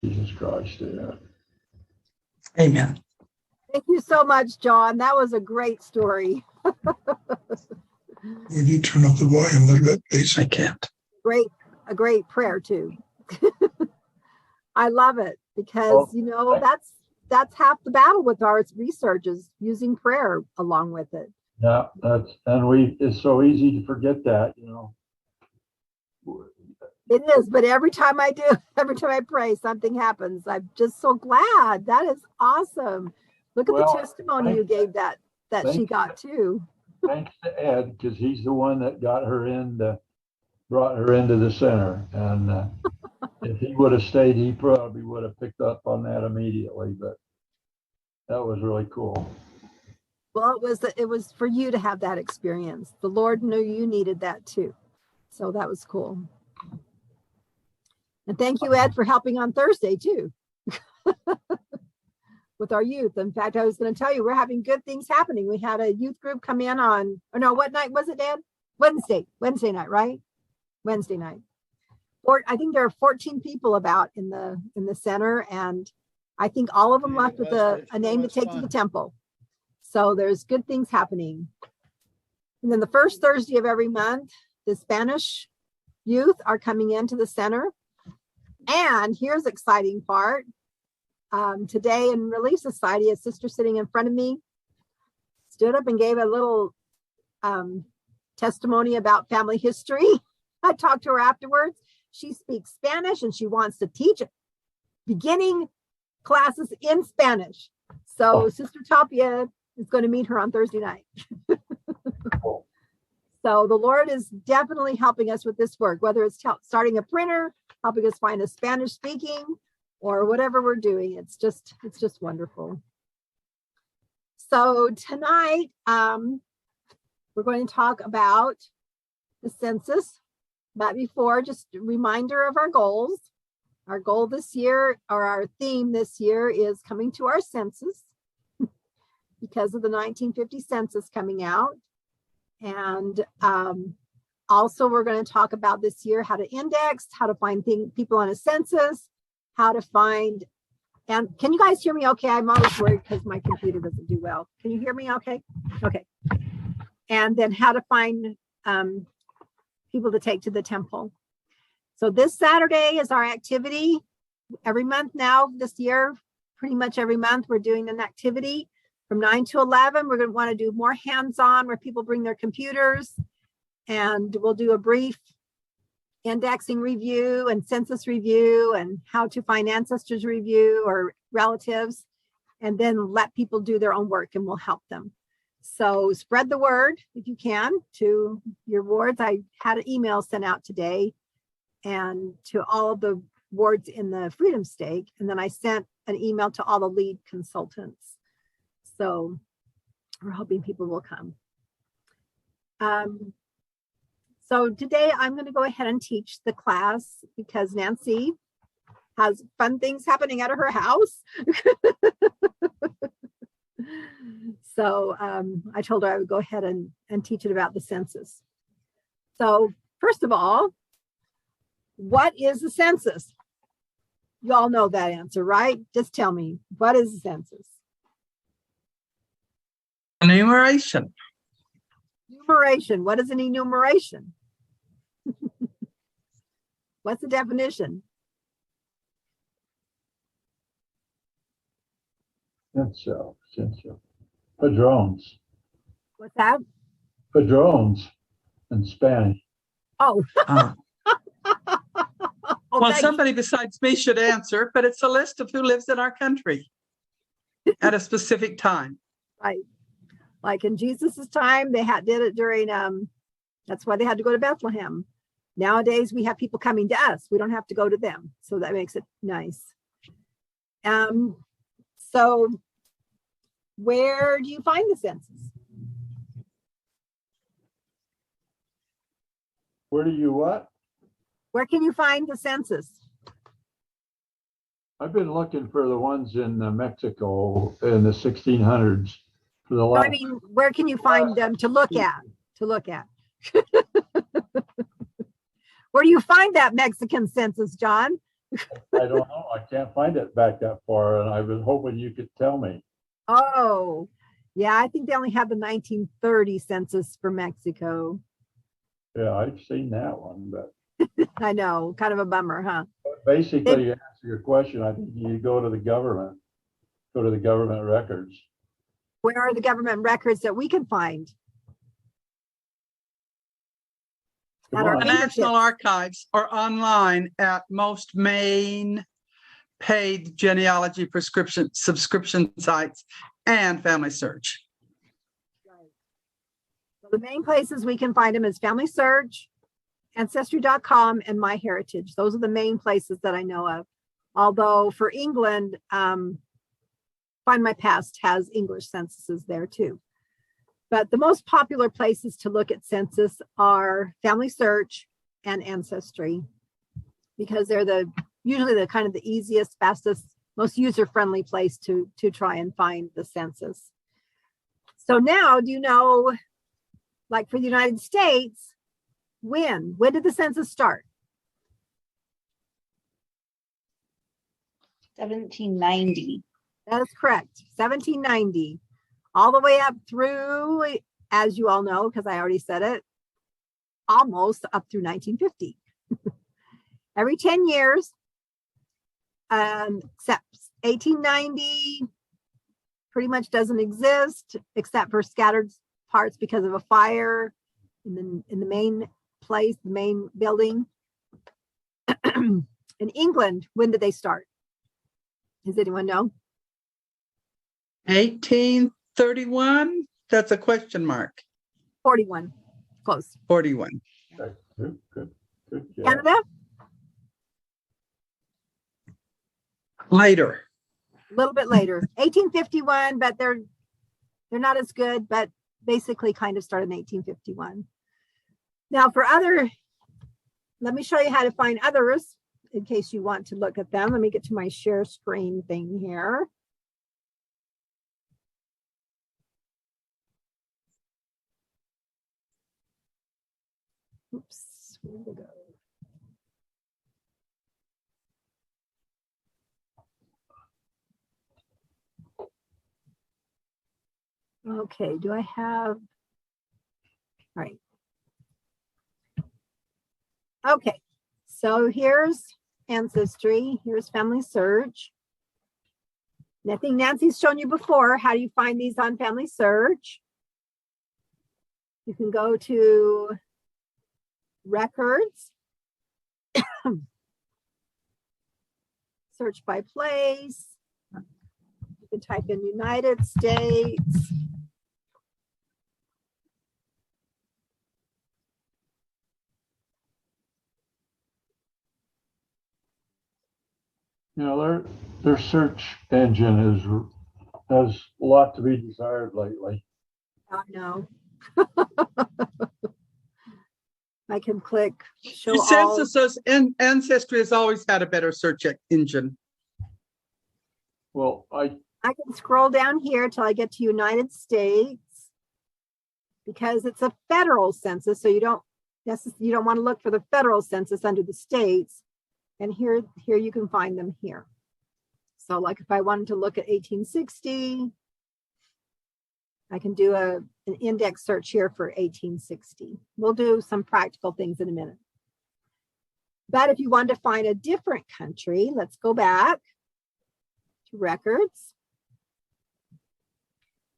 Jesus Christ. Yeah. Amen. Thank you so much, John. That was a great story. Would you turn up the volume a little bit, please? I can't. A great prayer too. I love it because that's half the battle with our research is using prayer along with it. Yeah, it's so easy to forget that, It is, but every time I pray, something happens. I'm just so glad. That is awesome. Look at the testimony you gave that she got too. Thanks to Ed, because he's the one that brought her into the center. And if he would have stayed, he probably would have picked up on that immediately. But that was really cool. Well, it was for you to have that experience. The Lord knew you needed that too. So that was cool. And thank you, Ed, for helping on Thursday too. With our youth. In fact, I was going to tell you, we're having good things happening. We had a youth group come in what night was it, Ed? Wednesday night, right? Wednesday night. I think there are 14 people about in the center, and I think all of them left with a name to take to the temple. So there's good things happening. And then the first Thursday of every month, the Spanish youth are coming into the center. And here's the exciting part. Today in Relief Society, a sister sitting in front of me stood up and gave a little testimony about family history. I talked to her afterwards. She speaks Spanish and she wants to teach beginning classes in Spanish. So Sister Tapia is going to meet her on Thursday night. So the Lord is definitely helping us with this work, whether it's starting a printer, helping us find a Spanish speaking, or whatever we're doing. It's just wonderful. So tonight, we're going to talk about the census. But before, just a reminder of our goals. Our goal this year, or our theme this year, is coming to our census because of the 1950 census coming out. And also, we're going to talk about this year how to index, how to find people on a census, how to find, and can you guys hear me okay? I'm always worried because my computer doesn't do well. Can you hear me okay? Okay. And then how to find people to take to the temple. So this Saturday is our activity. Every month now, this year, pretty much every month, we're doing an activity from 9 to 11. We're going to want to do more hands-on where people bring their computers, and we'll do a brief indexing review and census review and how to find ancestors review or relatives, and then let people do their own work and we'll help them. So spread the word if you can to your wards. I had an email sent out today and to all of the wards in the Freedom Stake. And then I sent an email to all the lead consultants. So we're hoping people will come. So today I'm going to go ahead and teach the class because Nancy has fun things happening at her house. So I told her I would go ahead and teach it about the census. So first of all, what is the census? You all know that answer, right? Just tell me, what is the census? Enumeration. Enumeration. What is an enumeration? What's the definition? Census. Padrones. What's that? Padrones in Spanish. Oh. Well, somebody besides me should answer, but it's a list of who lives in our country at a specific time. Right. Like in Jesus's time, they did it during, that's why they had to go to Bethlehem. Nowadays, we have people coming to us. We don't have to go to them. So that makes it nice. So where do you find the census? Where do you what? Where can you find the census? I've been looking for the ones in Mexico in the 1600s for the last. I mean, where can you find them to look at? Where do you find that Mexican census, John? I don't know. I can't find it back that far, and I was hoping you could tell me. Oh, yeah, I think they only have the 1930 census for Mexico. Yeah, I've seen that one, but I know, kind of a bummer, huh? basically, to answer your question, I think you go to the government, records. Where are the government records that we can find Come at our on. The National fingertips? Archives or online at most main paid genealogy subscription sites and Family Search. Right. So the main places we can find them is Family Search, Ancestry.com, and MyHeritage. Those are the main places that I know of. Although for England, Find My Past has English censuses there too. But the most popular places to look at census are Family Search and Ancestry, because they're usually the kind of the easiest, fastest, most user-friendly place to try and find the census. So now, do you know, like for the United States, when did the census start? 1790. That is correct, 1790, all the way up through, as you all know, because I already said it, almost up through 1950. Every 10 years, except 1890 pretty much doesn't exist except for scattered parts because of a fire in the main place, the main building. In England, when did they start? Does anyone know? 1831? That's a question mark. 41. Close. 41. Okay, good job. Canada? Later. A little bit later. 1851, but they're not as good, but basically kind of started in 1851. Now let me show you how to find others in case you want to look at them. Let me get to my share screen thing here. Oops, where did it go? Okay, do I have, all right. Okay, so here's Ancestry, here's Family Search. And I think Nancy's shown you before, how do you find these on Family Search? You can go to Records, search by place. You can type in United States. You know, their search engine has a lot to be desired lately. I know. I can click show all. Census and Ancestry has always had a better search engine. Well, I can scroll down here till I get to United States because it's a federal census. So you don't want to look for the federal census under the states. And here you can find them here. So like if I wanted to look at 1860, I can do an index search here for 1860. We'll do some practical things in a minute. But if you want to find a different country, let's go back to records.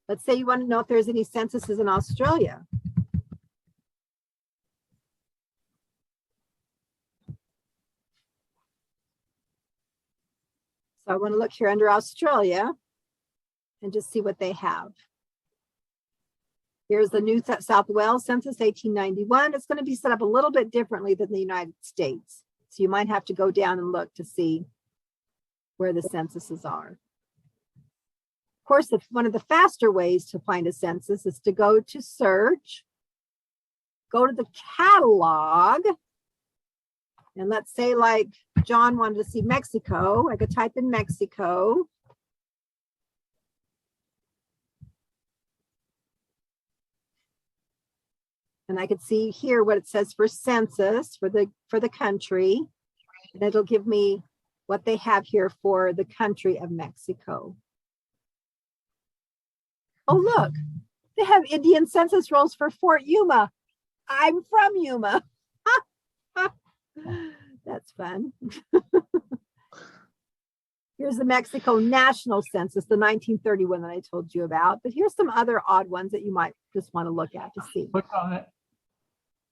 Let's say you want to know if there's any censuses in Australia. So I want to look here under Australia and just see what they have. Here's the New South Wales Census 1891. It's going to be set up a little bit differently than the United States. So you might have to go down and look to see where the censuses are. Of course, one of the faster ways to find a census is to go to search, go to the catalog, and let's say like John wanted to see Mexico. I could type in Mexico. And I could see here what it says for census for the country. And it'll give me what they have here for the country of Mexico. Oh, look, they have Indian census rolls for Fort Yuma. I'm from Yuma. That's fun. Here's the Mexico National Census, the 1931 that I told you about. But here's some other odd ones that you might just want to look at to see. Click on it.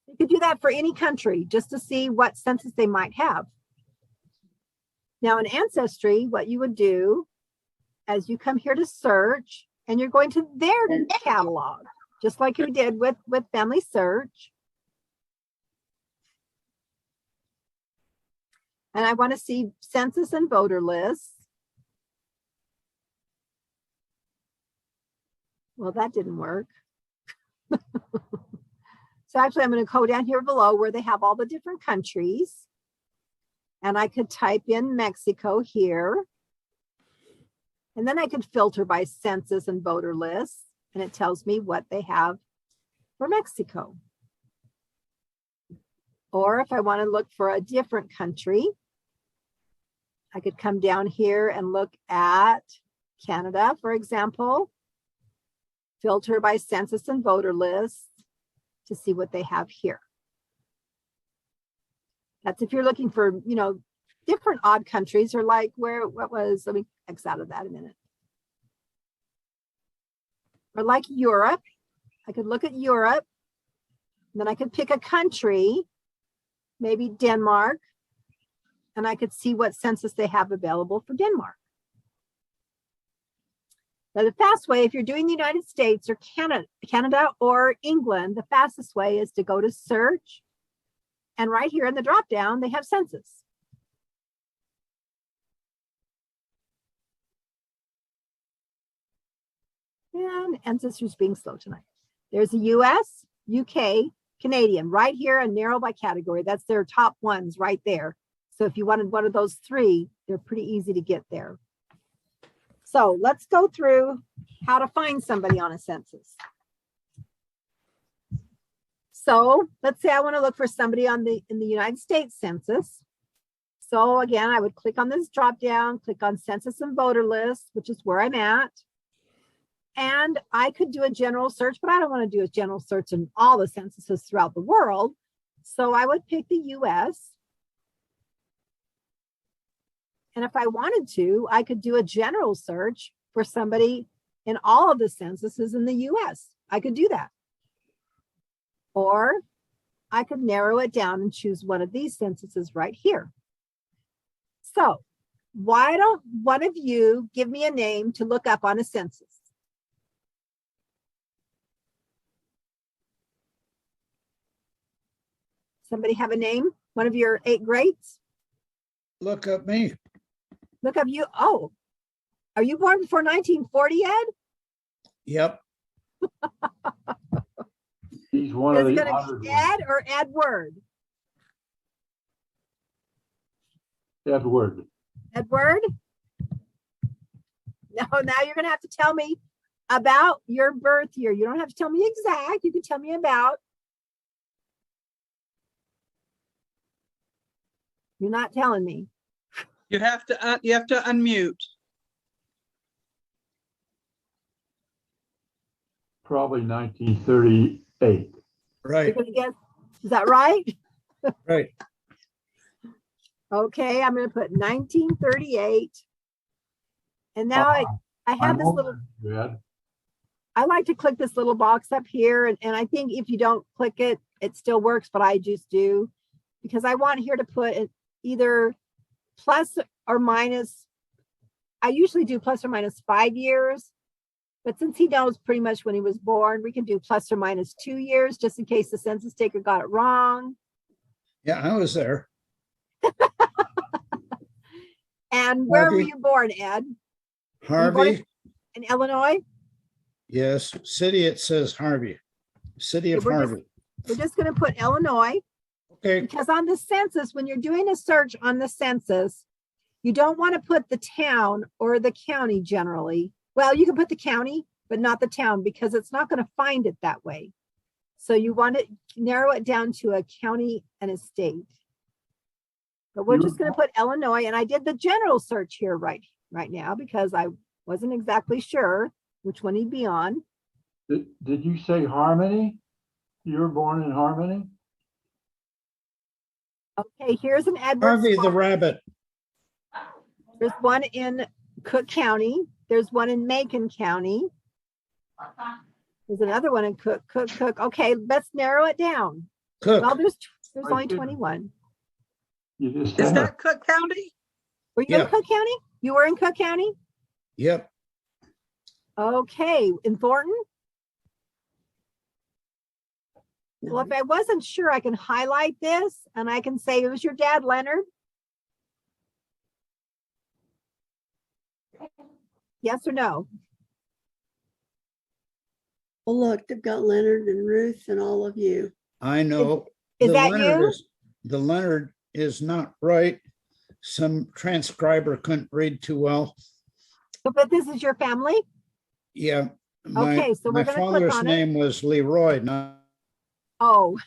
You could do that for any country just to see what census they might have. Now in Ancestry, what you would do as you come here to search, and you're going to their catalog, just like you did with Family Search. And I want to see census and voter lists. Well, that didn't work. So actually, I'm going to go down here below where they have all the different countries. And I could type in Mexico here. And then I could filter by census and voter lists. And it tells me what they have for Mexico. Or if I want to look for a different country, I could come down here and look at Canada, for example. Filter by census and voter lists to see what they have here. That's if you're looking for, you know, different odd countries, or like what was, let me X out of that a minute. Or like Europe, I could look at Europe, and then I could pick a country, maybe Denmark, and I could see what census they have available for Denmark. Now, the fast way, if you're doing the United States or Canada or England, the fastest way is to go to search. And right here in the drop down, they have census. And Ancestry's being slow tonight. There's the US, UK, Canadian, right here and narrow by category. That's their top ones right there. So if you wanted one of those three, they're pretty easy to get there. So let's go through how to find somebody on a census. So let's say I want to look for somebody in the United States Census. So again, I would click on this drop down, click on Census and Voter List, which is where I'm at. And I could do a general search, but I don't want to do a general search in all the censuses throughout the world. So I would pick the US. And if I wanted to, I could do a general search for somebody in all of the censuses in the US. I could do that. Or I could narrow it down and choose one of these censuses right here. So why don't one of you give me a name to look up on a census? Somebody have a name? One of your 8 greats? Look up me. Look up you. Oh, are you born before 1940, Ed? Yep. He's one of Is it the going to honored be ones. Ed or Edward? Edward. Edward? No, now you're going to have to tell me about your birth year. You don't have to tell me exact. You can tell me about. You're not telling me. You have to unmute. Probably 1938. You're Right. going to guess. Is that right? Right. Okay, I'm going to put 1938. And now I have I'm this little, older than you, Ed. I like to click this little box up here. And I think if you don't click it, it still works, but I just do. Because I want here to put it either plus or minus. I usually do plus or minus 5 years. But since he knows pretty much when he was born, we can do plus or minus 2 years, just in case the census taker got it wrong. Yeah, I was there. And where were Harvey. you born, Ed? Harvey. In Illinois? Yes. City, it says Harvey. City of Okay, Harvey. We're just going to put Illinois, Okay. because on the census, when you're doing a search on the census, you don't want to put the town or the county generally. Well, you can put the county, but not the town, because it's not going to find it that way. So you want to narrow it down to a county and a state. But we're You just were going to put Illinois, and I did the general search here right now because I wasn't exactly sure which one he'd be on. Did you say Harmony? You were born in Harmony? Okay, here's an Edwards Harvey the Sparks. rabbit. There's one in Cook County. There's one in Macon County. There's another one in Cook. Okay, let's narrow it down. Cook. Well, there's only Right there. 21. You just Is said that Cook County? Were you in Yeah. Cook County? You were in Cook County? Yep. Okay, in Thornton? Well, if I wasn't sure, I can highlight this and I can say, it was your dad, Leonard? Yes or no? Well, look, they've got Leonard and Ruth and all of you. I know. Is The that Leonard you? The Leonard is not right. Some transcriber couldn't read too well. But this is your family? Yeah. Okay, so we're my gonna click father's on it. name was Leroy, not Oh,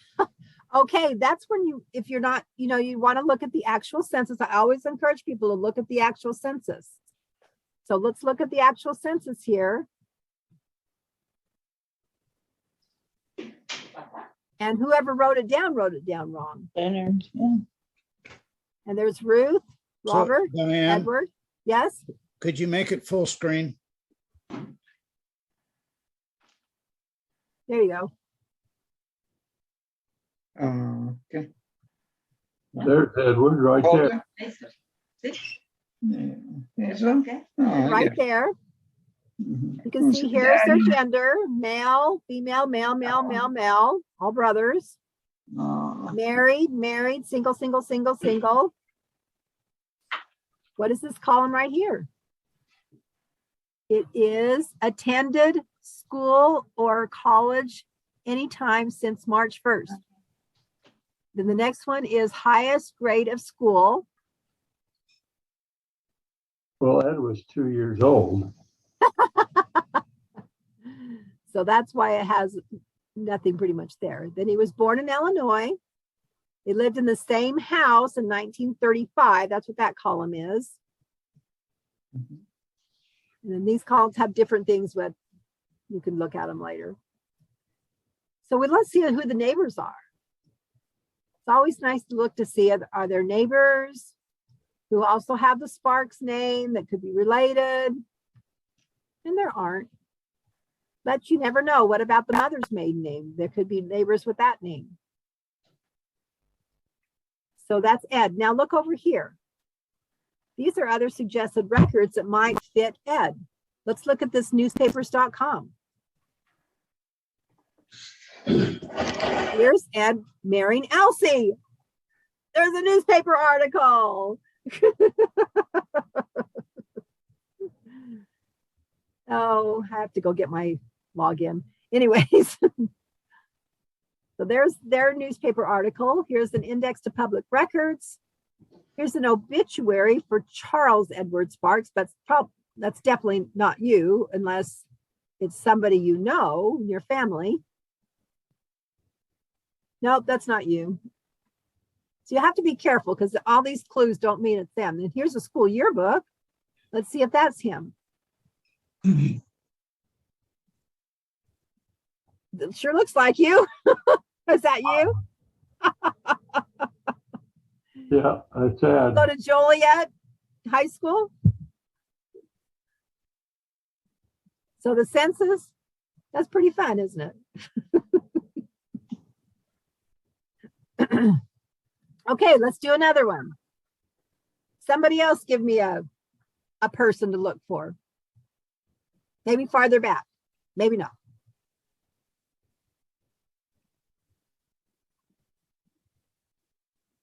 okay. That's when you, if you're not, you want to look at the actual census. I always encourage people to look at the actual census. So let's look at the actual census here. And whoever wrote it down wrong. Leonard, yeah. And there's Ruth, So, Robert, Diane, Edward. Yes. could you make it full screen? There you go. Okay. there's Edward right there. Okay. Right there. You can see here's their gender, male, female, male, all brothers. Married, single. What is this column right here? It is attended school or college anytime since March 1st. Then the next one is highest grade of school. Well, Ed was 2 years old. So that's why it has nothing pretty much there. Then he was born in Illinois. They lived in the same house in 1935. That's what that column is. And then these columns have different things, but you can look at them later. So let's see who the neighbors are. It's always nice to look to see, are there neighbors who also have the Sparks name that could be related? And there aren't. But you never know. What about the mother's maiden name? There could be neighbors with that name. So that's Ed. Now look over here. These are other suggested records that might fit Ed. Let's look at this newspapers.com. Here's Ed marrying Elsie. There's a newspaper article. Oh, I have to go get my login. Anyways, so there's their newspaper article. Here's an index to public records. Here's an obituary for Charles Edward Sparks. That's definitely not you, unless it's somebody you know in your family. Nope, that's not you. So you have to be careful because all these clues don't mean it's them. And here's a school yearbook. Let's see if that's him. It sure looks like you. Is that you? Yeah, that's Ed. Go to Joliet High School. So the census, that's pretty fun, isn't it? Okay, let's do another one. Somebody else give me a person to look for. Maybe farther back, maybe not.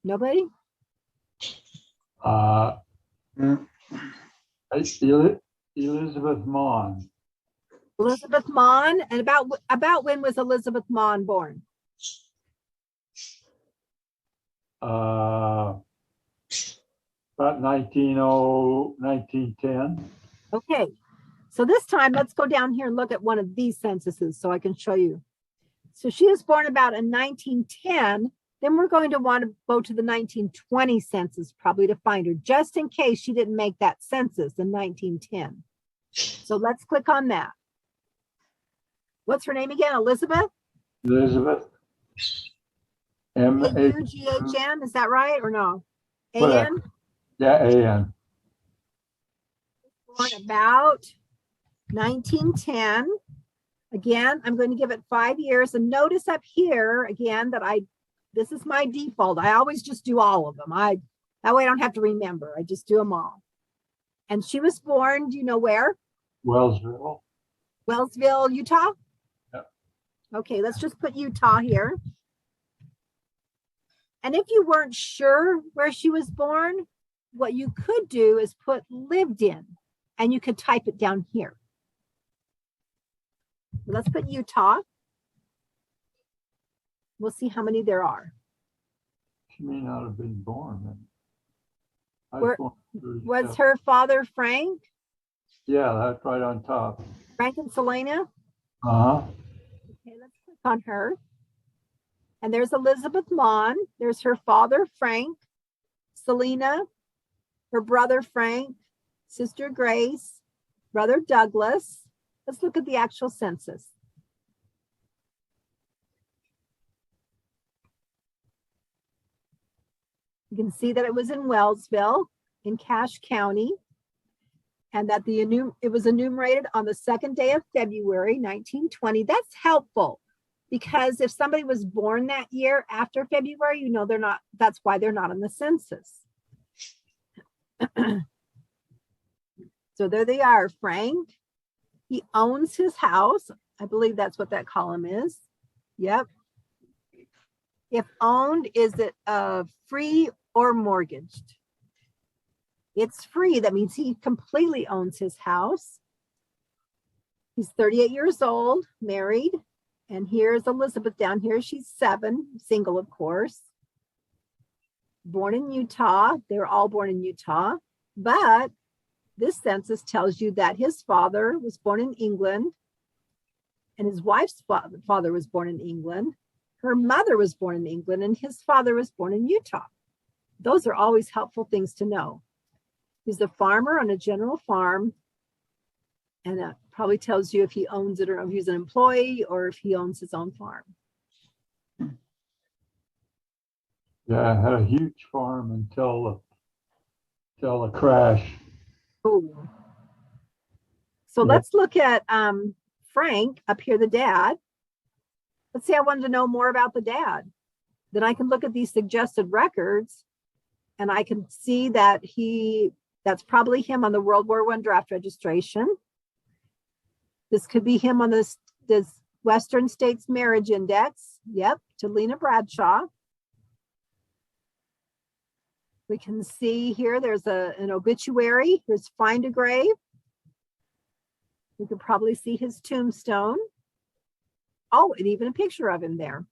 Nobody? It's Elizabeth Mon. Elizabeth Mon. And about when was Elizabeth Mon born? About 1910. Okay, so this time let's go down here and look at one of these censuses so I can show you. So she was born about in 1910, Then we're going to want to go to the 1920 census probably to find her, just in case she didn't make that census in 1910. So let's click on that. What's her name again? Elizabeth? Elizabeth. M-A, A-U-G-H-N, is that right or no? Whatever. A-N? yeah, A-N. Born about 1910. Again, I'm going to give it 5 years. And notice up here again that this is my default. I always just do all of them. That way I don't have to remember. I just do them all. And she was born, do you know where? Wellsville. Wellsville, Utah? Yep. Okay, let's just put Utah here. And if you weren't sure where she was born, what you could do is put lived in, and you could type it down here. Let's put Utah. We'll see how many there are. She may not have been born then. I Where- born in 37. Was her father Frank? Yeah, that's right on top. Frank and Selena? Uh-huh. Okay, let's click on her. And there's Elizabeth Mon. There's her father, Frank, Selena, her brother, Frank, sister Grace, brother Douglas. Let's look at the actual census. You can see that it was in Wellsville in Cache County, and that it was enumerated on the 2nd day of February, 1920. That's helpful because if somebody was born that year after February, you know, that's why they're not on the census. So there they are, Frank. He owns his house. I believe that's what that column is. Yep. If owned, is it free or mortgaged? It's free. That means he completely owns his house. He's 38 years old, married. And here's Elizabeth down here. She's 7, single, of course. Born in Utah. They were all born in Utah. But this census tells you that his father was born in England. And his wife's father was born in England. Her mother was born in England. And his father was born in Utah. Those are always helpful things to know. He's a farmer on a general farm. And that probably tells you if he owns it or if he's an employee or if he owns his own farm. Yeah, I had a huge farm until the crash. Ooh. So let's look at Frank up here, the dad. Let's say I wanted to know more about the dad. Then I can look at these suggested records and I can see that that's probably him on the World War I draft registration. This could be him on this Western States Marriage Index. Yep, to Lena Bradshaw. We can see here, there's an obituary. Here's Find a Grave. We could probably see his tombstone. Oh, and even a picture of him there.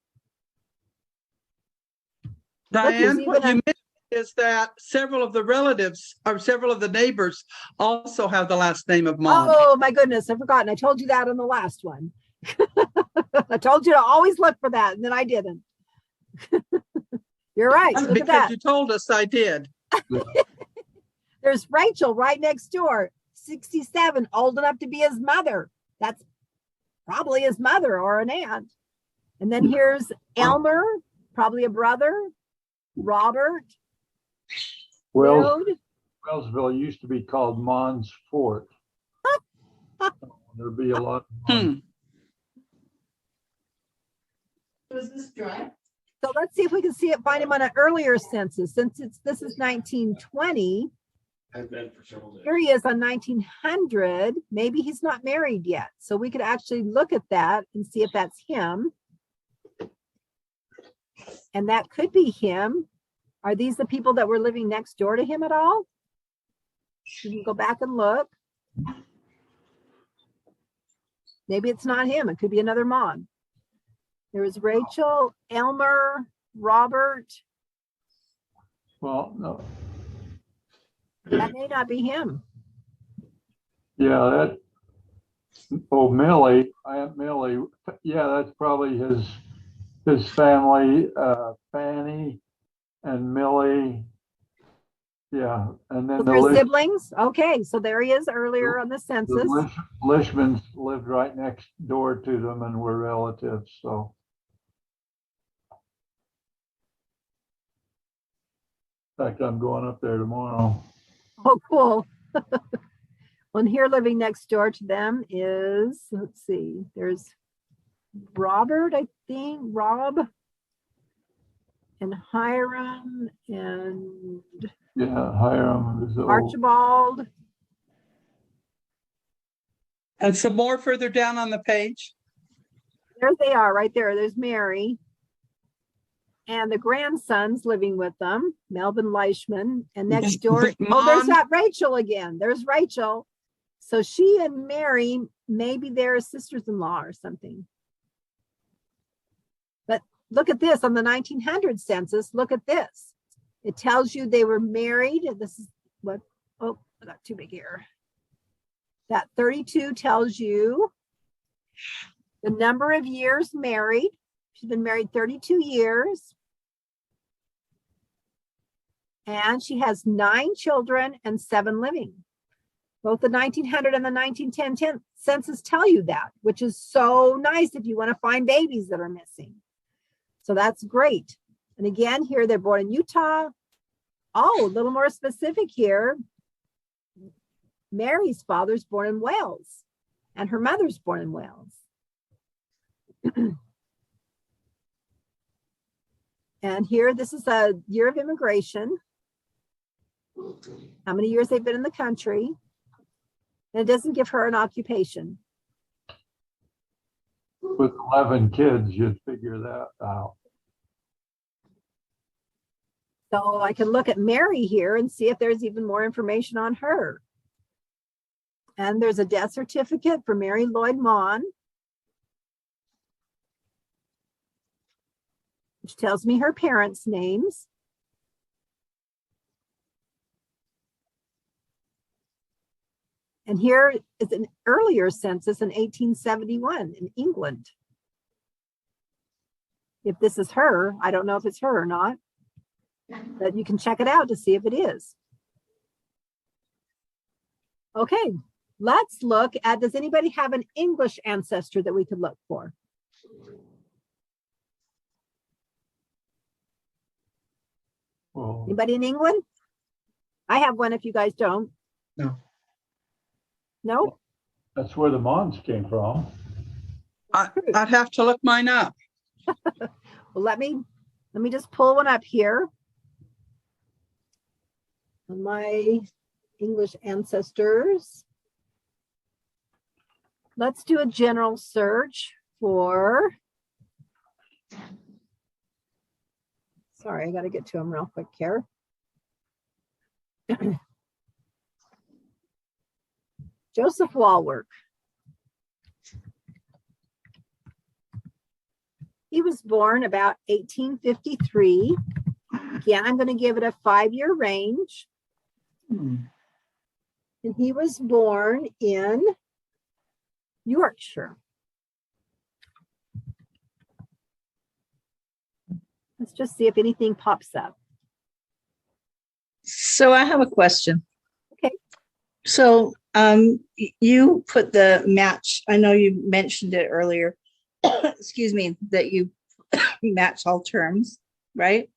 Diane, even what a- you missed is that several of the relatives or several of the neighbors also have the last name of Mom. Oh my goodness, I've forgotten. I told you that on the last one. I told you to always look for that, and then I didn't. You're right. Look at Because that. you told us I did. There's Rachel right next door, 67, old enough to be his mother. That's probably his mother or an aunt. And then here's Elmer, probably a brother, Robert. Road. Wellsville used to be called Mons Fort. There'd be a lot. Was this dry? So let's see if we can find him on an earlier census. Since this is 1920, I've been for several days. here he is on 1900. Maybe he's not married yet. So we could actually look at that and see if that's him. And that could be him. Are these the people that were living next door to him at all? You can go back and look. Maybe it's not him. It could be another mom. There was Rachel, Elmer, Robert. Well, no. That may not be him. Yeah, Millie, Aunt Millie. Yeah, that's probably his family, Fanny and Millie. Yeah, and then So the there's siblings. Okay, so there he is earlier on the the census. Lishmans lived right next door to them and were relatives, so. In fact, I'm going up there tomorrow. Oh, cool. Well, and here living next door to them is, let's see, there's Robert, I think, Rob, and Hiram, and Yeah, Hiram is old. Archibald. And some more further down on the page. There they are, right there. There's Mary. And the grandson's living with them, Melvin Leishman. And next door, oh, there's Mom. that Rachel again. There's Rachel. So she and Mary, maybe they're sisters-in-law or something. But look at this on the 1900 census. Look at this. It tells you they were married. This is what, oh, I got too big here. That 32 tells you the number of years married. She's been married 32 years. And she has 9 children and 7 living. Both the 1900 and the 1910 census tell you that, which is so nice if you want to find babies that are missing. So that's great. And again, here they're born in Utah. Oh, a little more specific here. Mary's father's born in Wales and her mother's born in Wales. And here, this is a year of immigration. How many years they've been in the country. And it doesn't give her an occupation. With 11 kids, you'd figure that out. So I can look at Mary here and see if there's even more information on her. And there's a death certificate for Mary Lloyd Maughan, which tells me her parents' names. And here is an earlier census in 1871 in England. If this is her, I don't know if it's her or not, but you can check it out to see if it is. Okay, let's look at, does anybody have an English ancestor that we could look for? Well, Anybody in England? I have one if you guys don't. No. No? that's where the Mons came from. I'd have to look mine up. Well, let me just pull one up here. On my English ancestors. Let's do a general search for, sorry, I got to get to them real quick here. Joseph Walwork. He was born about 1853. Again, I'm going to give it a 5-year range. And he was born in Yorkshire. Let's just see if anything pops up. So I have a question. Okay. So you put the match, I know you mentioned it earlier, excuse me, that you match all terms, right?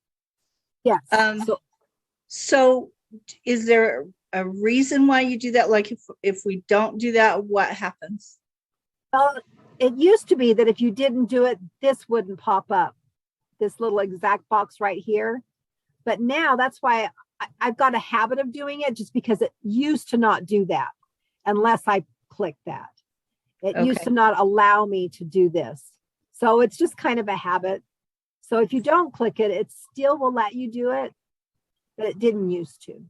Yes. So is there a reason why you do that? Like if we don't do that, what happens? Well, it used to be that if you didn't do it, this wouldn't pop up, this little exact box right here. But now that's why I've got a habit of doing it, just because it used to not do that unless I click that. It used to not allow me to do this. So it's just kind of a habit. So if you don't click it, it still will let you do it, but it didn't used to.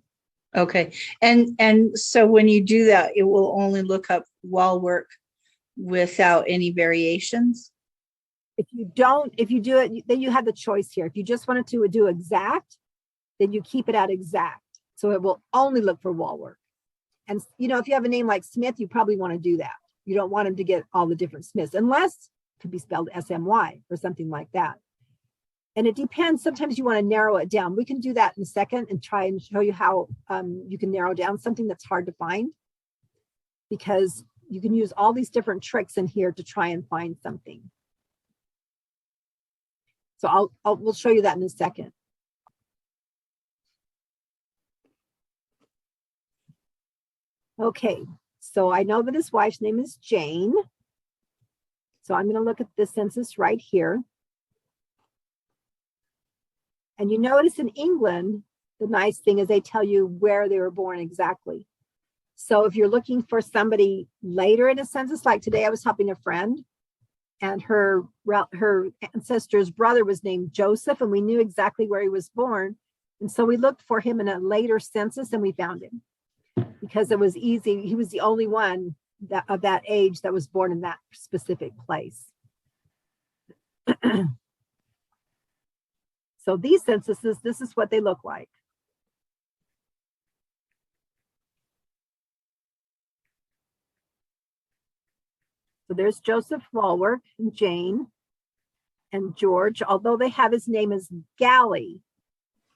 Okay. And so when you do that, it will only look up wall work without any variations? If you do it, then you have the choice here. If you just wanted to do exact, then you keep it at exact. So it will only look for wall work. And if you have a name like Smith, you probably want to do that. You don't want him to get all the different Smiths, unless it could be spelled SMY or something like that. And it depends. Sometimes you want to narrow it down. We can do that in a second and try and show you how you can narrow down something that's hard to find, because you can use all these different tricks in here to try and find something. So we'll show you that in a second. Okay, so I know that his wife's name is Jane. So I'm going to look at the census right here. And you notice in England, the nice thing is they tell you where they were born exactly. So if you're looking for somebody later in a census, like today I was helping a friend, and her ancestor's brother was named Joseph, and we knew exactly where he was born. And so we looked for him in a later census and we found him because it was easy. He was the only one of that age that was born in that specific place. So these censuses, this is what they look like. So there's Joseph Walworth and Jane and George, although they have his name as Galley,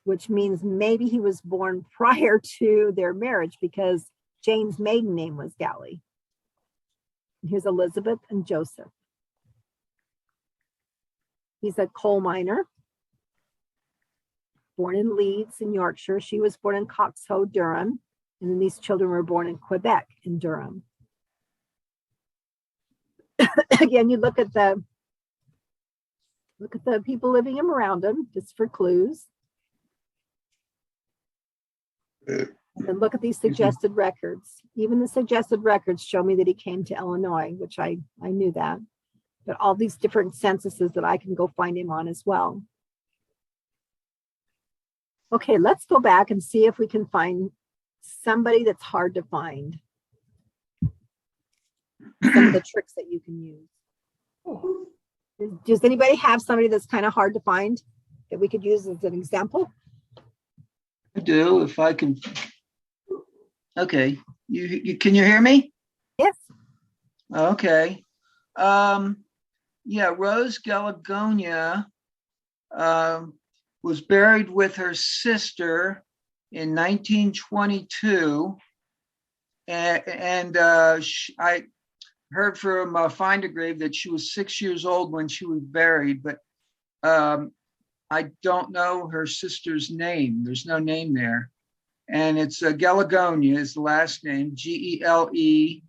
which means maybe he was born prior to their marriage because Jane's maiden name was Galley. And here's Elizabeth and Joseph. He's a coal miner, born in Leeds in Yorkshire. She was born in Coxhoe, Durham. And then these children were born in Quebec in Durham. Again, you look at the people living around him just for clues. And then look at these suggested records. Even the suggested records show me that he came to Illinois, which I knew that. But all these different censuses that I can go find him on as well. Okay, let's go back and see if we can find somebody that's hard to find. Some of the tricks that you can use. Does anybody have somebody that's kind of hard to find that we could use as an example? I do, if I can. Okay, you can you hear me? Yes. Okay. Yeah, Rose Galagonia was buried with her sister in 1922, and I heard from Find a Grave that she was 6 years old when she was buried, but I don't know her sister's name. There's no name there. And it's Galagonia is the last name, Gelegonya.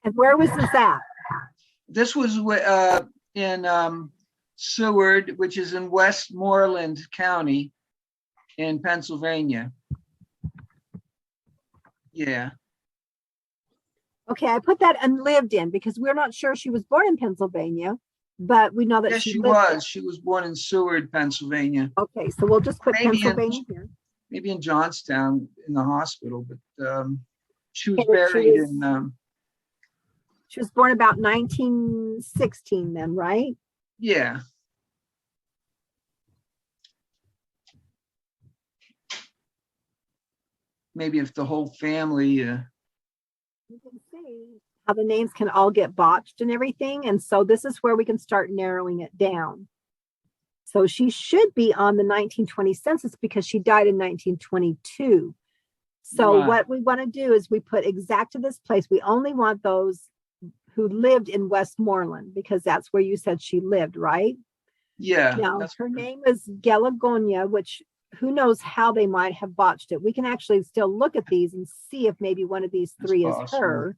And where was this at? This was in Seward, which is in Westmoreland County in Pennsylvania. Yeah. Okay, I put that unlived in because we're not sure she was born in Pennsylvania, but we know that Yes, she she lived there. was. She was born in Seward, Pennsylvania. Okay, so we'll just put Maybe Pennsylvania here. Maybe in Johnstown in the hospital, but she was Okay, buried in. She was born about 1916 then, right? Yeah. Maybe if the whole family. You can see how the names can all get botched and everything. And so this is where we can start narrowing it down. So she should be on the 1920 census because she died in 1922. So Right. What we want to do is we put exact to this place. We only want those who lived in Westmoreland because that's where you said she lived, right? Yeah. Now, her name is Galagonia, which who knows how they might have botched it. We can actually still look at these and see if maybe one of these three is her.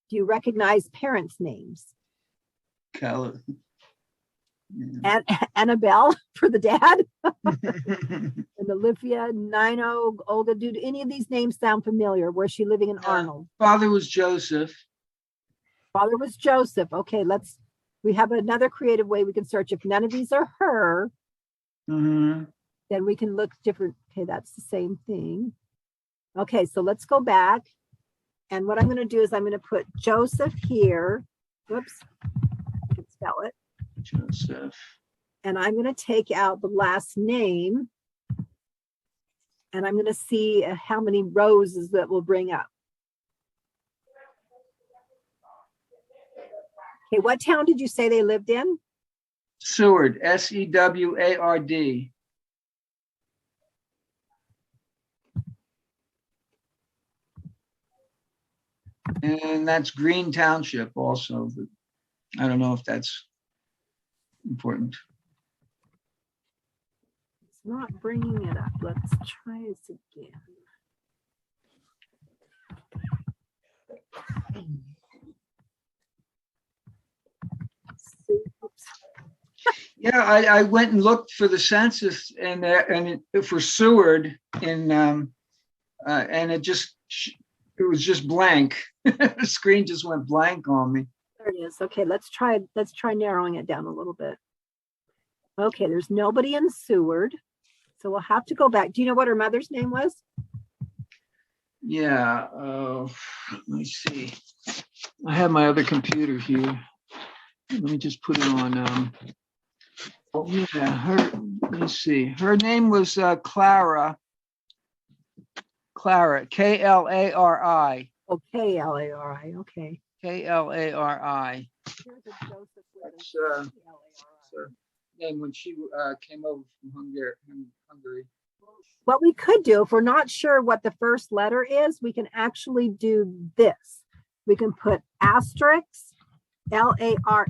Do you recognize parents' names? And Annabelle for the dad, and Olivia, Nino, Olga. Do any of these names sound familiar? Where's she living in Arnold? Father was Joseph. Father was Joseph. Okay, we have another creative way we can search. If none of these are her, then we can look different. Okay, that's the same thing. Okay, so let's go back. And what I'm going to do is I'm going to put Joseph here. Whoops, I can spell it. Joseph. And I'm going to take out the last name. And I'm going to see how many rows that will bring up. Okay, what town did you say they lived in? Seward, Seward. And that's Green Township also, but I don't know if that's important. It's not bringing it up. Let's try this again. Oops. Yeah, I went and looked for the census and for Seward and it was just blank. The screen just went blank on me. There it is. Okay, let's try narrowing it down a little bit. Okay, there's nobody in Seward. So we'll have to go back. Do you know what her mother's name was? Yeah, let me see. I have my other computer here. Let me just put it on. Let me see. Her name was Clara. Clara, Klari. Oh, Klari. Okay. Klari. Here's a Joseph with a That's Klari. her name when she came over from Hungary. What we could do, if we're not sure what the first letter is, we can actually do this. We can put asterisk Lara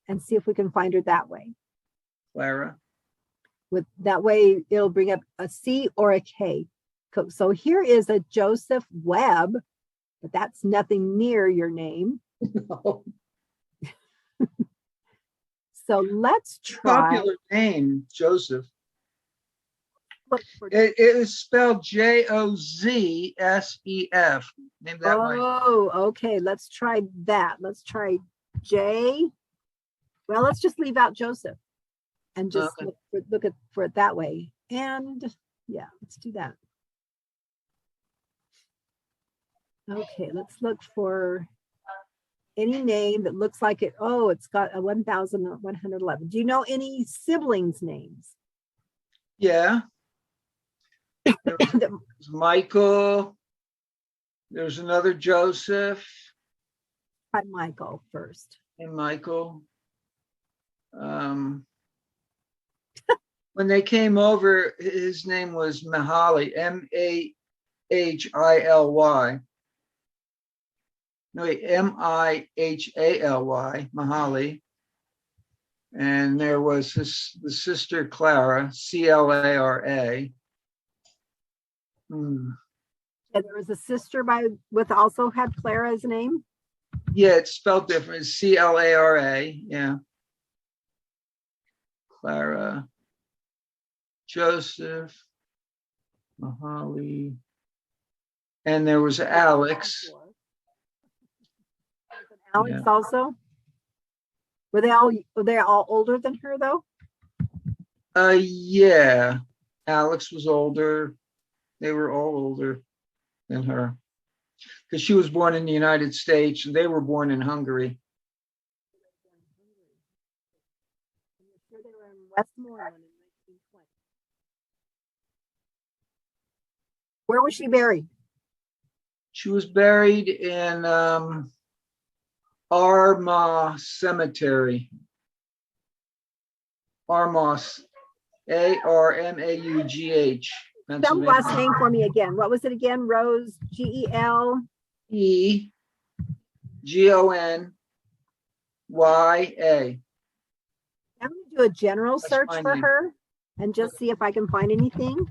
and see if we can find her that way. Clara. With that way, it'll bring up a C or a K. So here is a Joseph Webb, but that's nothing near your name. So let's try. Popular name, Joseph. Look for It is spelled Joseph. Name that way. Oh, okay. Let's try that. Let's try J. Well, let's just leave out Joseph and just Okay. look for it that way. And yeah, let's do that. Okay, let's look for any name that looks like it. Oh, it's got a 1,111. Do you know any siblings' names? Yeah. There's Michael. There's another Joseph Try Michael first. and Michael. When they came over, his name was Mahali, Mahily. No, wait, Mihaly, Mahali. And there was the sister Clara, Clara. And there was a sister with also had Clara's name. Yeah, it's spelled different. It's Clara. Yeah. Clara, Joseph, Mahali. And there was Alex. Alex Yeah. also. Were they all older than her though? Yeah. Alex was older. They were all older than her. Because she was born in the United States and they were born in Hungary. I'm sure they were in Westmoreland in 1920. Where was she buried? She was buried in Armagh Cemetery. Armagh, Armaugh. Spell last name for me again. What was it again? Rose, Gel. Egonya. I'm going to do a general That's search my for name. her and just see if I can find anything.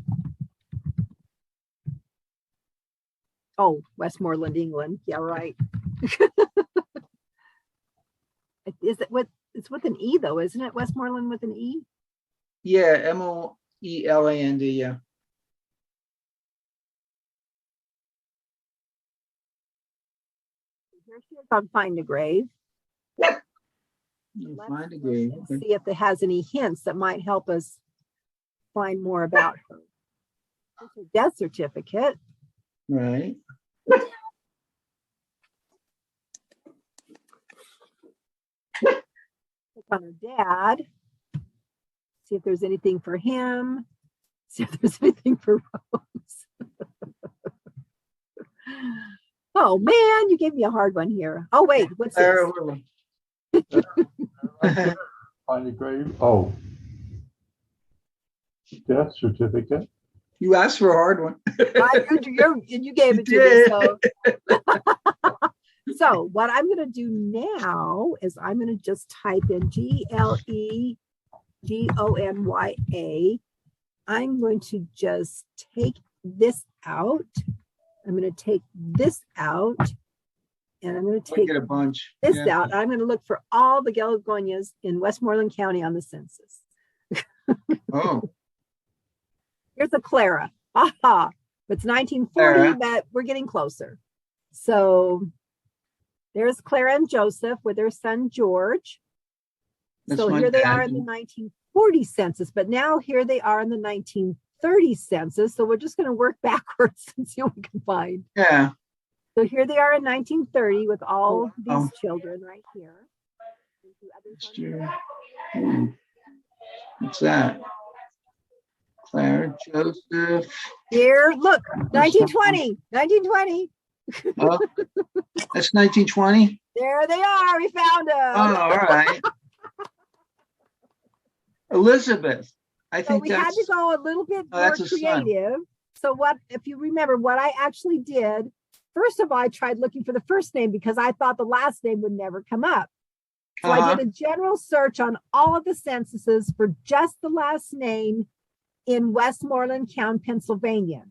Oh, Westmoreland, England. Yeah, right. Is it with? It's with an E though, isn't it? Westmoreland with an E. Yeah, Moeland. Yeah. Here she is on Find a Grave. You'll Let's find a look grave. and Okay. see if it has any hints that might help us find more about her. It's a death certificate. Right. Click on her dad. See if there's anything for him. See if there's anything for Rose. Oh, man, you gave me a hard one here. Oh, wait, what's this? Clara Whitman. Find a grave. Oh. Death certificate. You asked for a hard one. You gave it to me. So. So what I'm going to do now is I'm going to just type in GLEGONYA. I'm going to just take this out. I'm going to take this out. And I'm going to take Get a bunch. this out. I'm going to look for all the Gelgonias in Westmoreland County on the census. Oh, Here's a Clara. Aha. It's 1940, Clara. but we're getting closer. So there's Clara and Joseph with their son George. That's So my here they dad. are in the 1940 census, but now here they are in the 1930 census. So we're just going to work backwards and see what we can find. Yeah. So here they are in 1930 with all these Oh. children right here. What's that? Clara, Joseph. Here, look, 1920, 1920. Oh, that's 1920. There they are. We found them. Oh, all right. Elizabeth. I So think we had to go a little bit Oh, more that's a son. creative. So what, if you remember what I actually did, first of all, I tried looking for the first name because I thought the last name would never come up. So I did a general search on all of the censuses for just the last name in Westmoreland County, Pennsylvania.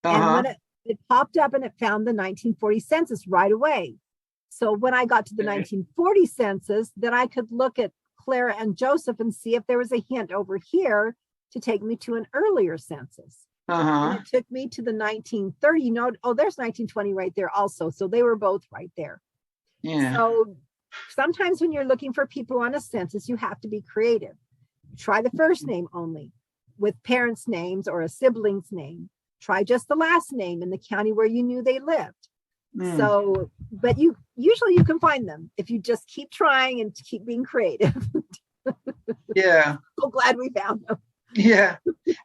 And when it popped up and it found the 1940 census right away. So when I got to the 1940 census, then I could look at Clara and Joseph and see if there was a hint over here to take me to an earlier census. And it took me to the 1930 note. Oh, there's 1920 right there also. So they were both right there. Yeah. So sometimes when you're looking for people on a census, you have to be creative. Try the first name only with parents' names or a sibling's name. Try just the last name in the county where you knew they lived. So, but you can find them if you just keep trying and keep being creative. Yeah. So glad we found them. Yeah.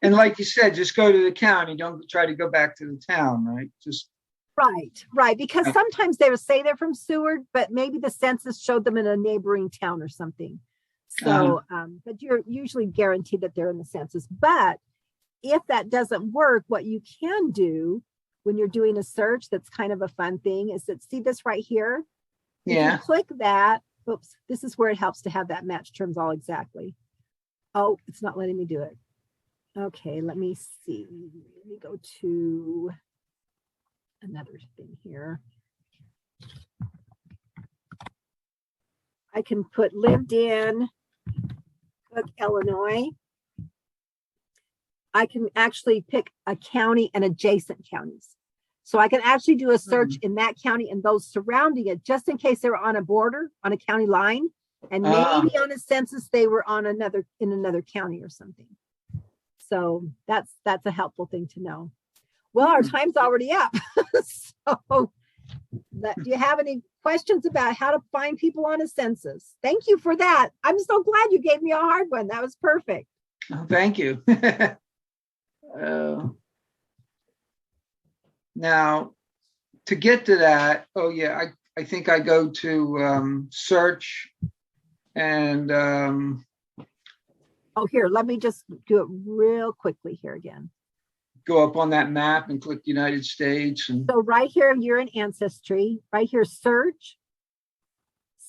And like you said, just go to the county. Don't try to go back to the town, right? Just Right. Because sometimes they would say they're from Seward, but maybe the census showed them in a neighboring town or something. So, but you're usually guaranteed that they're in the census. But if that doesn't work, what you can do when you're doing a search, that's kind of a fun thing, is that see this right here? If you click that, oops, this is where it helps to have that match terms all exactly. Oh, it's not letting me do it. Okay, let me see. Let me go to another thing here. I can put lived in Cook, Illinois. I can actually pick a county and adjacent counties. So I can actually do a search in that county and those surrounding it, just in case they were on a border, on a county line, and maybe on a census they were on in another county or something. So that's a helpful thing to know. Well, our time's already up. So do you have any questions about how to find people on a census? Thank you for that. I'm so glad you gave me a hard one. That was perfect. Oh, thank you. Now, to get to that, I think I go to search and oh, here, let me just do it real quickly here again. Go up on that map and click United States. And so right here, you're in Ancestry. Right here, search,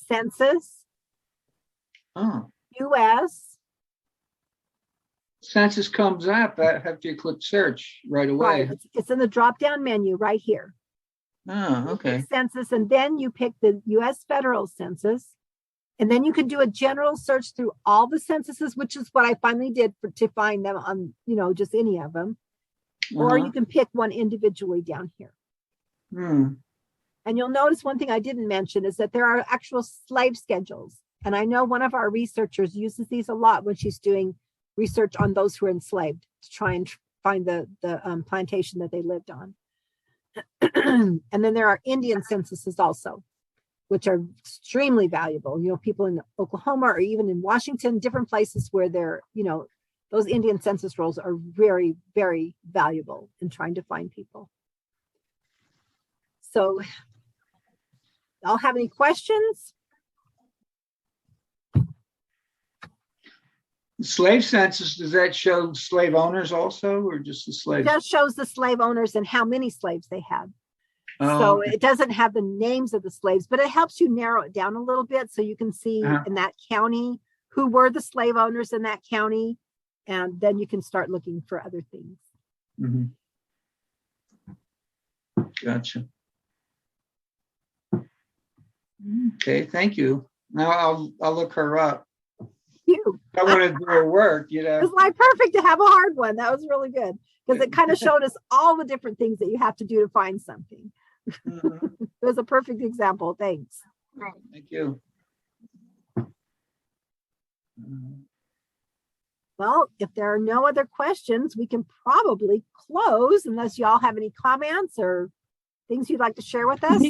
census, US. Census comes up after you click search right away. Right. It's in the drop-down menu right here. Oh, okay. Census, and then you pick the U.S. federal census, and then you can do a general search through all the censuses, which is what I finally did to find them on, just any of them. Or you can pick one individually down here. And you'll notice one thing I didn't mention is that there are actual slave schedules. And I know one of our researchers uses these a lot when she's doing research on those who are enslaved to try and find the plantation that they lived on. And then there are Indian censuses also, which are extremely valuable. People in Oklahoma or even in Washington, different places where they're, those Indian census rolls are very, very valuable in trying to find people. So, y'all have any questions? Slave census, does that show slave owners also, or just the It slaves? just shows the slave owners and how many slaves they had. Oh, So okay. it doesn't have the names of the slaves, but it helps you narrow it down a little bit so you can see in that county who were the slave owners in that county. And then you can start looking for other things. Mhm. Gotcha. Okay, thank you. Now I'll look her up. You. I want to do her work, you It know. was like perfect to have a hard one. That was really good because it kind of showed us all the different things that you have to do to find something. Mhm. It was a perfect example. Thanks. Thank you. Well, if there are no other questions, we can probably close unless y'all have any comments or things you'd like to share with us.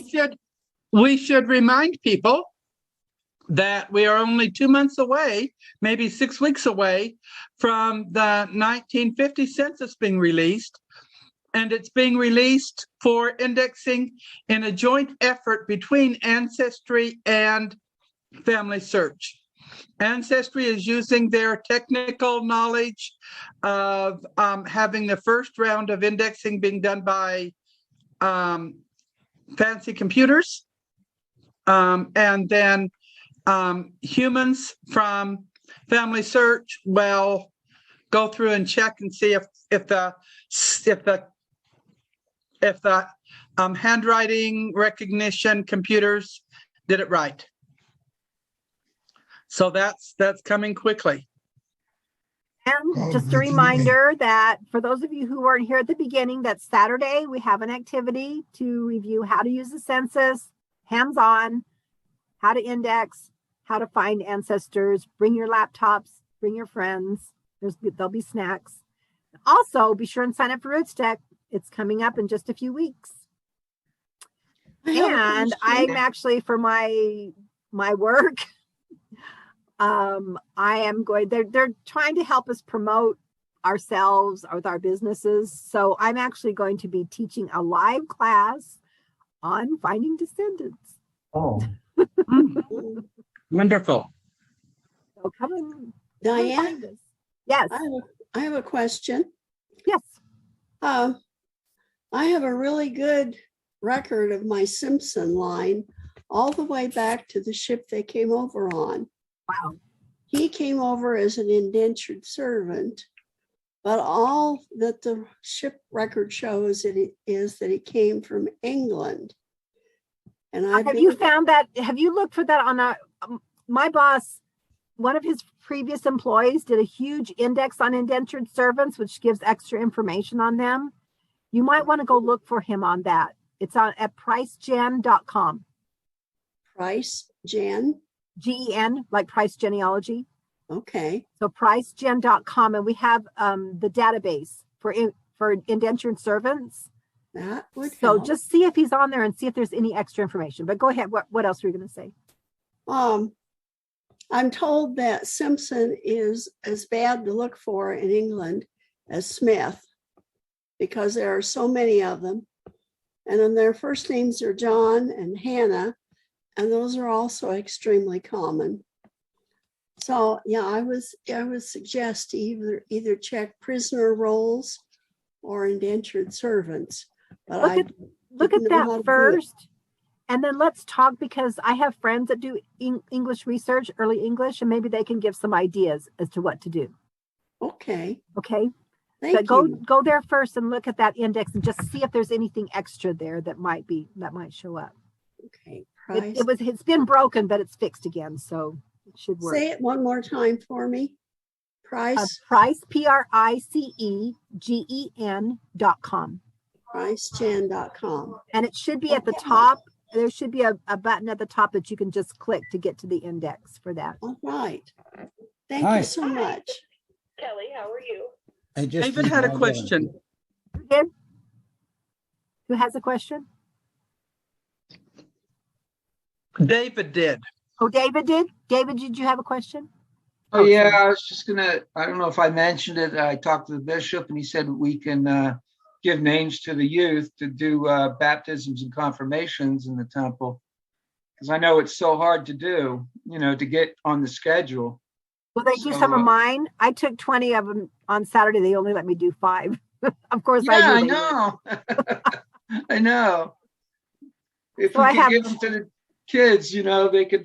We should remind people that we are only 2 months away, maybe 6 weeks away from the 1950 census being released. And it's being released for indexing in a joint effort between Ancestry and Family Search. Ancestry is using their technical knowledge of having the first round of indexing being done by fancy computers. And then humans from Family Search will go through and check and see if the handwriting recognition computers did it right. So that's coming quickly. And just a reminder that for those of you who weren't here at the beginning, that Saturday we have an activity to review how to use the census, hands-on, how to index, how to find ancestors. Bring your laptops, bring your friends. There'll be snacks. Also, be sure and sign up for Rootstack. It's coming up in just a few weeks. And I'm actually, for my work, I am going, they're trying to help us promote ourselves with our businesses. So I'm actually going to be teaching a live class on finding descendants. Oh, Wonderful. So come and Diane, find us. Yes. I have a question. Yes. I have a really good record of my Simpson line all the way back to the ship they came over on. Wow. He came over as an indentured servant, but all that the ship record shows is that he came from England. And Have you found that? Have you looked for that on my boss? One of his previous employees did a huge index on indentured servants, which gives extra information on them. You might want to go look for him on that. It's at pricegen.com. Pricegen? GEN, like Price Genealogy. Okay. So pricegen.com, and we have the database for indentured servants. That would So help. just see if he's on there and see if there's any extra information. But go ahead. What else were you going to say? I'm told that Simpson is as bad to look for in England as Smith because there are so many of them. And then their first names are John and Hannah, and those are also extremely common. So yeah, I would suggest to either check prisoner rolls or indentured servants. But look at that first. And then let's talk, because I have friends that do English research, early English, and maybe they can give some ideas as to what to do. Okay. Okay. Thank But you. go there first and look at that index and just see if there's anything extra there that might show up. Okay. It's been broken, but it's fixed again, so it should work. Say it one more time for me. Price. Price, PRICEGEN.com. Pricegen.com. And it should be at the top. There should be a button at the top that you can just click to get to the index for that. All right. Thank Hi. you so much. Kelly, how are you? I just David had a emailed question. Good. Who has a question? David did. Oh, David did? David, did you have a question? Oh, yeah, sorry. I was just I don't know if I mentioned it. I talked to the bishop and he said we can give names to the youth to do baptisms and confirmations in the temple. Because I know it's so hard to do, to get on the schedule. Will they do So, some of mine? I took 20 of them on Saturday. They only let me do 5. Of course, Yeah, I I knew they would. know. I know. If So we I could have- give them to the kids, they could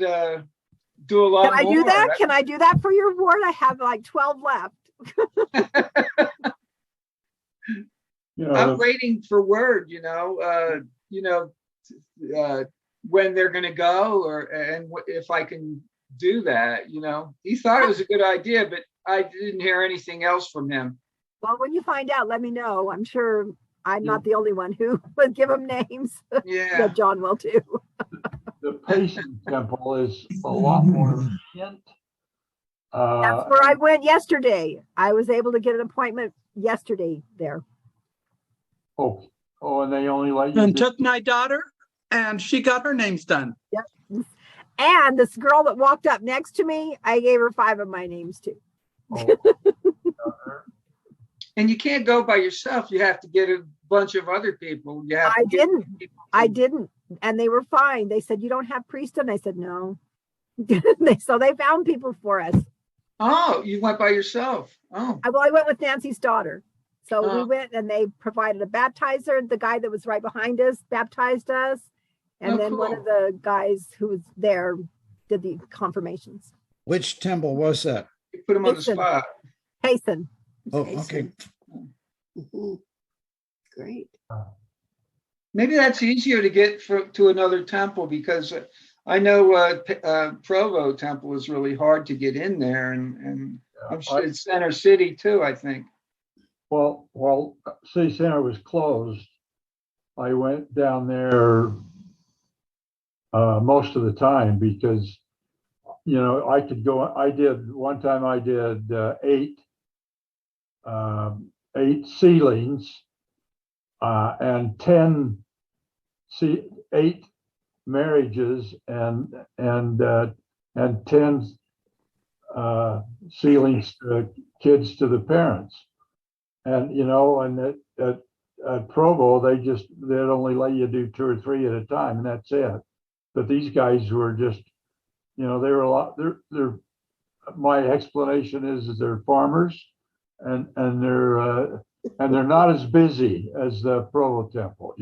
do a lot Can I more. do that? Can I do that for your ward? I have like 12 left. I'm waiting for word, when they're going to go and if I can do that, He thought it was a good idea, but I didn't hear anything else from him. Well, when you find out, let me know. I'm sure I'm not the only one who would give them names. Yeah. Yeah, John will too. The Payson Temple is a lot more hint. That's where I went yesterday. I was able to get an appointment yesterday there. Oh, and they only let you And do. took my daughter and she got her names done. Yep. And this girl that walked up next to me, I gave her 5 of my names too. Oh. And you can't go by yourself. You have to get a bunch of other people. You have I to get didn't. people to- I didn't. And they were fine. They said, you don't have priesthood? And I said, no. So they found people for us. Oh, you went by yourself. Oh, I went with Nancy's daughter. So we Oh. went and they provided a baptizer. The guy that was right behind us baptized us. And Oh, then one cool. of the guys who was there did the confirmations. Which temple was that? you put them on the Listen. spot. Payson. Oh, Payson. okay. Mhm. Great. Maybe that's easier to get to another temple because I know Provo Temple is really hard to get in there, and I'm sure it's Center City too. I think. Well, while City Center was closed, I went down there most of the time because, I could go. One time I did 8 ceilings and 8 marriages and 10 ceilings to kids to the parents. And at Provo, they'd only let you do 2 or 3 at a time, and that's it. But these guys were just, they were a lot. My explanation is they're farmers, and they're not as busy as the Provo Temple.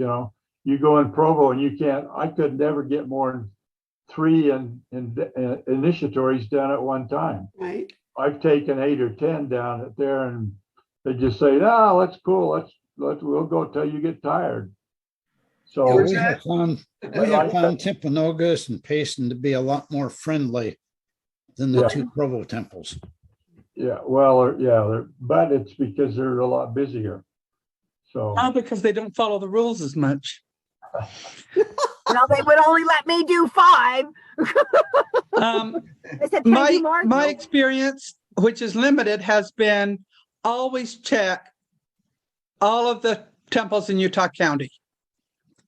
You go in Provo and I could never get more than 3 initiatories done at one time. Right. I've taken 8 or 10 down at there, and they just say, "No, that's cool. We'll go till you get tired." So Yeah, Where's we that? have found Timpanogos and Payson to be a lot more friendly than the Yeah. 2 Provo temples. yeah, but it's because they're a lot busier. So Because they don't follow the rules as much. Well, they would only let me do 5. Um, I said, can I do more? my No. experience, which is limited, has been always check all of the temples in Utah County.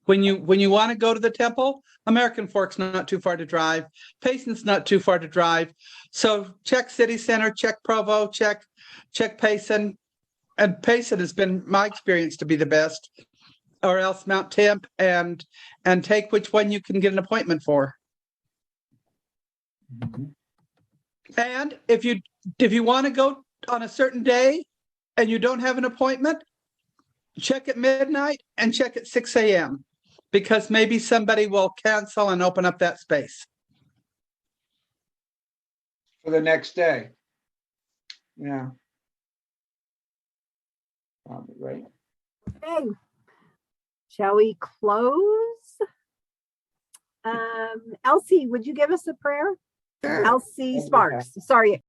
When you want to go to the temple, American Fork's not too far to drive. Payson's not too far to drive. So check City Center, check Provo, check Payson. And Payson has been my experience to be the best. Or else Mount Temp and take which one you can get an appointment for. And if you want to go on a certain day and you don't have an appointment, check at midnight and check at 6 a.m. because maybe somebody will cancel and open up that space. For the next day. Yeah. Right. Okay. Shall we close? Elsie, would you give us a prayer? Sure. Elsie Sparks. Sorry,